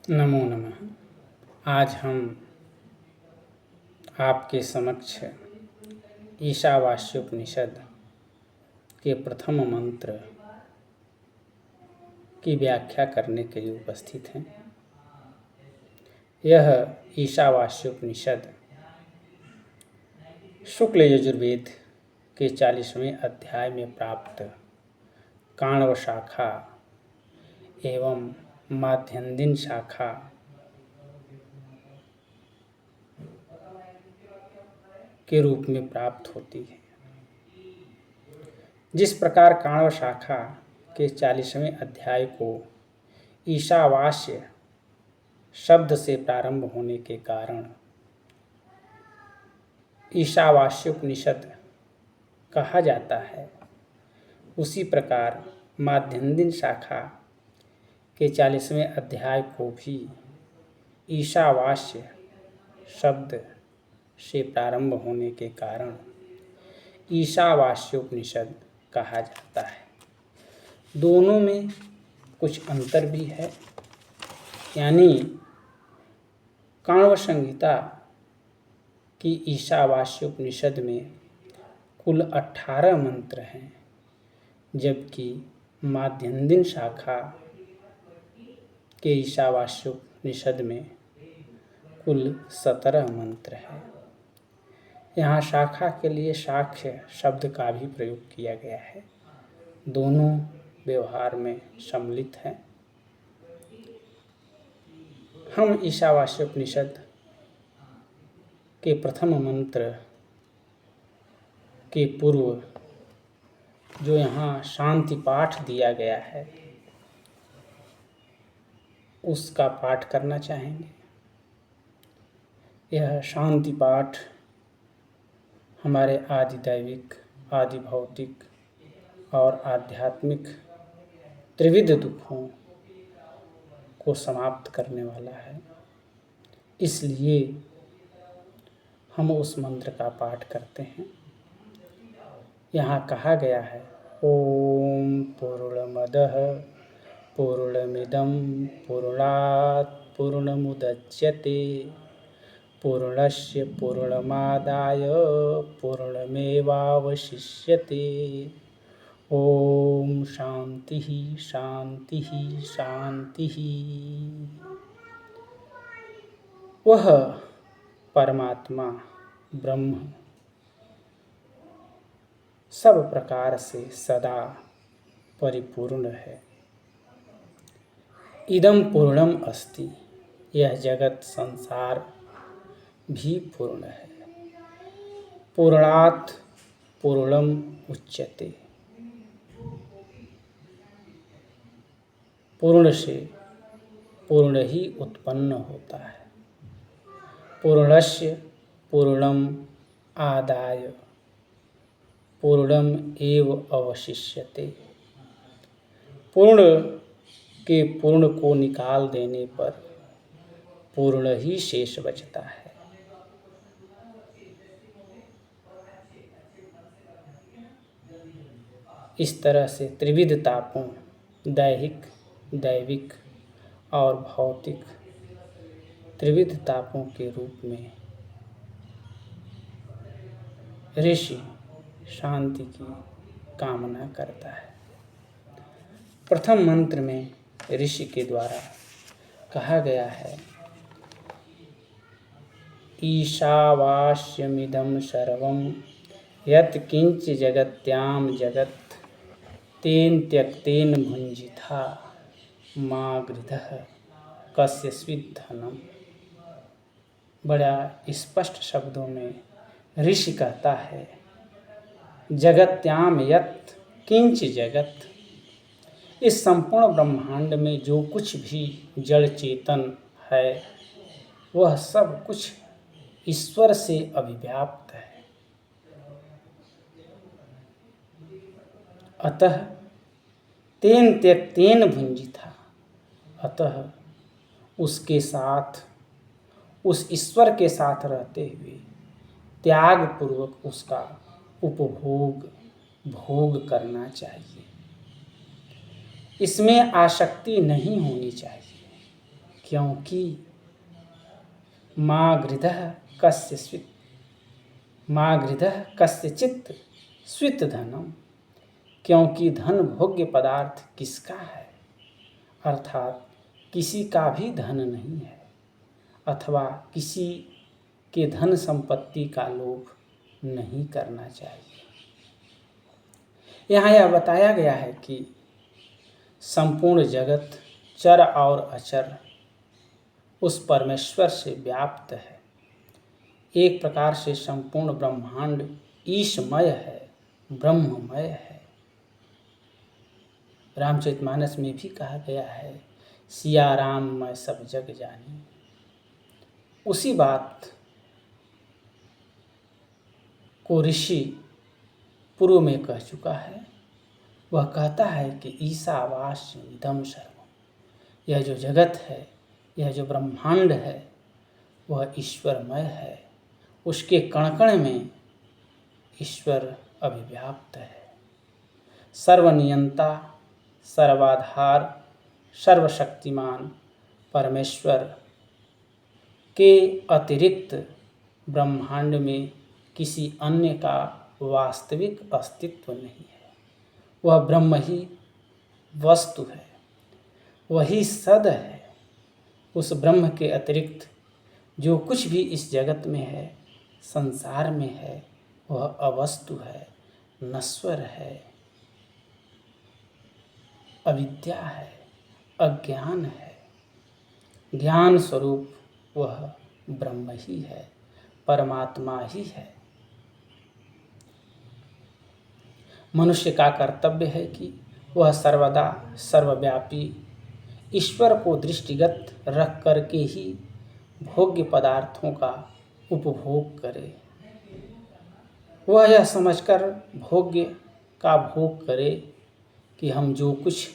नमो नमः। आज हम आपके समक्ष ईशावास्योपनिषद के प्रथम मंत्र की व्याख्या करने के लिए उपस्थित हैं। यह ईशावास्योपनिषद शुक्ल यजुर्वेद के 40वें अध्याय में प्राप्त काण्व शाखा एवं माध्यन्दिन शाखा के रूप में प्राप्त होती है। जिस प्रकार काण्व शाखा के 40वें अध्याय को ईशावास्य शब्द से प्रारंभ होने के कारण ईशावास्योपनिषद कहा जाता है, उसी प्रकार माध्यन्दिन शाखा के 40वें अध्याय को भी ईशावास्य शब्द से प्रारंभ होने के कारण ईशावास्योपनिषद कहा जाता है। दोनों में कुछ अंतर भी है, यानी काण्व संहिता की ईशावास्योपनिषद में कुल 18 मंत्र हैं, जबकि माध्यन्दिन शाखा के ईशावास्योपनिषद में कुल 17 मंत्र हैं। यहाँ शाखा के लिए शाख्य शब्द का भी प्रयोग किया गया है। दोनों व्यवहार में सम्मिलित हैं। हम ईशावास्योपनिषद के प्रथम मंत्र के पूर्व जो यहाँ शांति पाठ दिया गया है, उसका पाठ करना चाहेंगे। यह शांति पाठ हमारे आदि दैविक, आदि भौतिक और आध्यात्मिक त्रिविध दुखों को समाप्त करने वाला है, इसलिए हम उस मंत्र का पाठ करते हैं। यहाँ कहा गया है, ओम पूर्णमदः पूर्णमिदं पूर्णात् पूर्णमुदच्यते पूर्णस्य पूर्णमादाय पूर्णमेवावशिष्यते। ओम शांति शांति शांति। वह परमात्मा ब्रह्म सब प्रकार से सदा परिपूर्ण है। इदं पूर्णम अस्ति, यह जगत संसार भी पूर्ण है। पूर्णात् पूर्णम उच्यते, पूर्ण से पूर्ण ही उत्पन्न होता है। पूर्णस्य पूर्णम आदाय पूर्णम एव अवशिष्यते, पूर्ण के पूर्ण को निकाल देने पर पूर्ण ही शेष बचता है। इस तरह से त्रिविध तापों, दैहिक, दैविक और भौतिक त्रिविध तापों के रूप में ऋषि शांति की कामना करता है। प्रथम मंत्र में ऋषि के द्वारा कहा गया है, ईशावास्यमिदं सर्वं यत् किंच जगत्याम जगत् तेन त्यक्तेन भुंजिथा मा गृधः कस्यचित् धनम्। बड़ा स्पष्ट शब्दों में ऋषि कहता है, जगत्याम यत् किंच जगत, इस संपूर्ण ब्रह्मांड में जो कुछ भी जड़ चेतन है, वह सब कुछ ईश्वर से अभिव्याप्त है। अतः तेन त्यक्तेन भुंजिथा, अतः उसके साथ, उस ईश्वर के साथ रहते हुए त्याग पूर्वक उसका उपभोग, भोग करना चाहिए। इसमें आसक्ति नहीं होनी चाहिए, क्योंकि माँ गृधः कस्यचित् स्वित धनम, क्योंकि धन भोग्य पदार्थ किसका है, अर्थात किसी का भी धन नहीं है, अथवा किसी के धन संपत्ति का लोभ नहीं करना चाहिए। यहाँ यह बताया गया है कि संपूर्ण जगत चर और अचर उस परमेश्वर से व्याप्त है। एक प्रकार से संपूर्ण ब्रह्मांड ईशमय है, ब्रह्ममय है। रामचरितमानस में भी कहा गया है, सिया राम मैं सब जग जानी। उसी बात को ऋषि पूर्व में कह चुका है। वह कहता है कि ईशावास्य इदं सर्वम्, यह जो जगत है, यह जो ब्रह्मांड है, वह ईश्वरमय है। उसके कण कण में ईश्वर अभिव्याप्त है। सर्वनियंता, सर्वाधार, सर्वशक्तिमान परमेश्वर के अतिरिक्त ब्रह्मांड में किसी अन्य का वास्तविक अस्तित्व नहीं है। वह ब्रह्म ही वस्तु है, वही सद है। उस ब्रह्म के अतिरिक्त जो कुछ भी इस जगत में है, संसार में है, वह अवस्तु है, नश्वर है, अविद्या है, अज्ञान है। ज्ञान स्वरूप वह ब्रह्म ही है, परमात्मा ही है। मनुष्य का कर्तव्य है कि वह सर्वदा सर्वव्यापी ईश्वर को दृष्टिगत रख करके ही भोग्य पदार्थों का उपभोग करे। वह यह समझकर भोग्य का भोग करे कि हम जो कुछ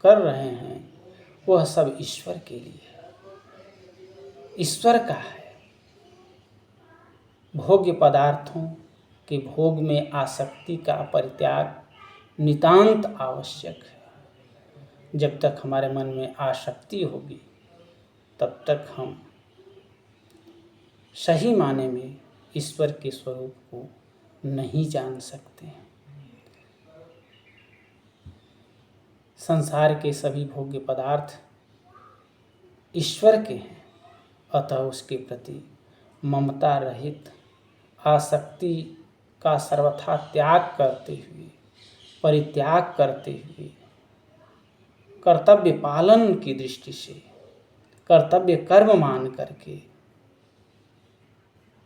कर रहे हैं वह सब ईश्वर के लिए है, ईश्वर का है। भोग्य पदार्थों के भोग में आसक्ति का परित्याग नितांत आवश्यक है। जब तक हमारे मन में आसक्ति होगी तब तक हम सही माने में ईश्वर के स्वरूप को नहीं जान सकते हैं। संसार के सभी भोग्य पदार्थ ईश्वर के हैं, अतः उसके प्रति ममता रहित आसक्ति का सर्वथा त्याग करते हुए, परित्याग करते हुए, कर्तव्य पालन की दृष्टि से कर्तव्य कर्म मान करके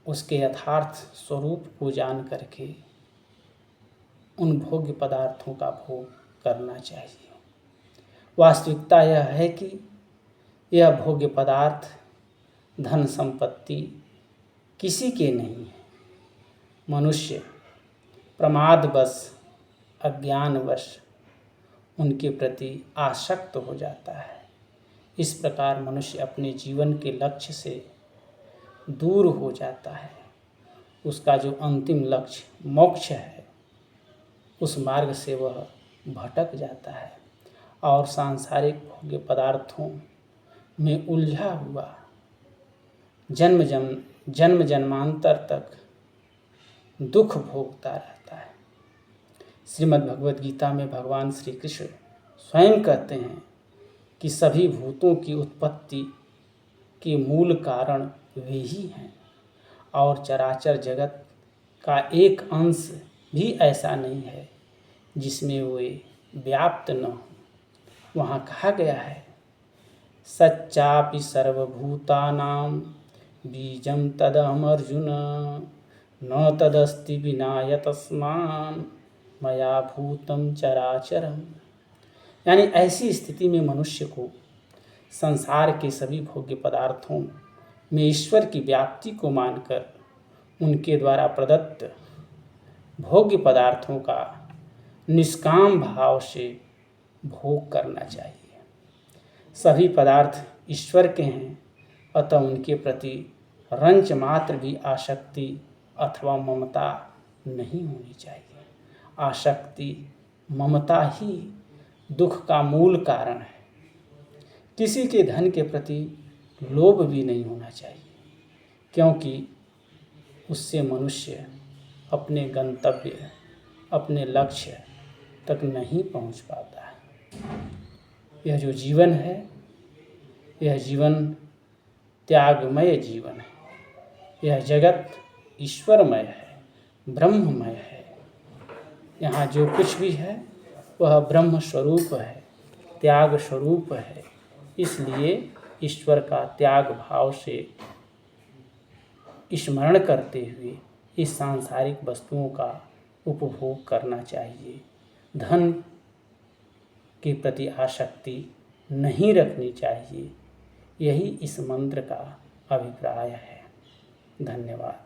उसके यथार्थ स्वरूप को जान करके उन भोग्य पदार्थों का भोग करना चाहिए। वास्तविकता यह है कि यह भोग्य पदार्थ, धन संपत्ति किसी के नहीं है। मनुष्य प्रमादवश, अज्ञानवश उनके प्रति आसक्त हो जाता है। इस प्रकार मनुष्य अपने जीवन के लक्ष्य से दूर हो जाता है। उसका जो अंतिम लक्ष्य मोक्ष है, उस मार्ग से वह भटक जाता है और सांसारिक भोग्य पदार्थों में उलझा हुआ जन्म जन्मांतर तक दुख भोगता रहता है। श्रीमद् भगवद गीता में भगवान श्री कृष्ण स्वयं कहते हैं कि सभी भूतों की उत्पत्ति के मूल कारण वे ही हैं और चराचर जगत का एक अंश भी ऐसा नहीं है जिसमें वे व्याप्त न हो। वहाँ कहा गया है, सच्चापि सर्वभूतानां बीजं तदहमर्जुन न तदस्ति विना यतस्मान् मया भूतं चराचरम्। यानी ऐसी स्थिति में मनुष्य को संसार के सभी भोग्य पदार्थों में ईश्वर की व्याप्ति को मानकर उनके द्वारा प्रदत्त भोग्य पदार्थों का निष्काम भाव से भोग करना चाहिए। सभी पदार्थ ईश्वर के हैं, अतः उनके प्रति रंच मात्र भी आसक्ति अथवा ममता नहीं होनी चाहिए। आसक्ति, ममता ही दुख का मूल कारण है। किसी के धन के प्रति लोभ भी नहीं होना चाहिए, क्योंकि उससे मनुष्य अपने गंतव्य, अपने लक्ष्य तक नहीं पहुंच पाता है। यह जो जीवन है, यह जीवन त्यागमय जीवन है। यह जगत ईश्वरमय है, ब्रह्ममय है। यहाँ जो कुछ भी है वह ब्रह्म स्वरूप है, त्याग स्वरूप है। इसलिए ईश्वर का त्याग भाव से स्मरण करते हुए इस सांसारिक वस्तुओं का उपभोग करना चाहिए। धन के प्रति आसक्ति नहीं रखनी चाहिए। यही इस मंत्र का अभिप्राय है। धन्यवाद।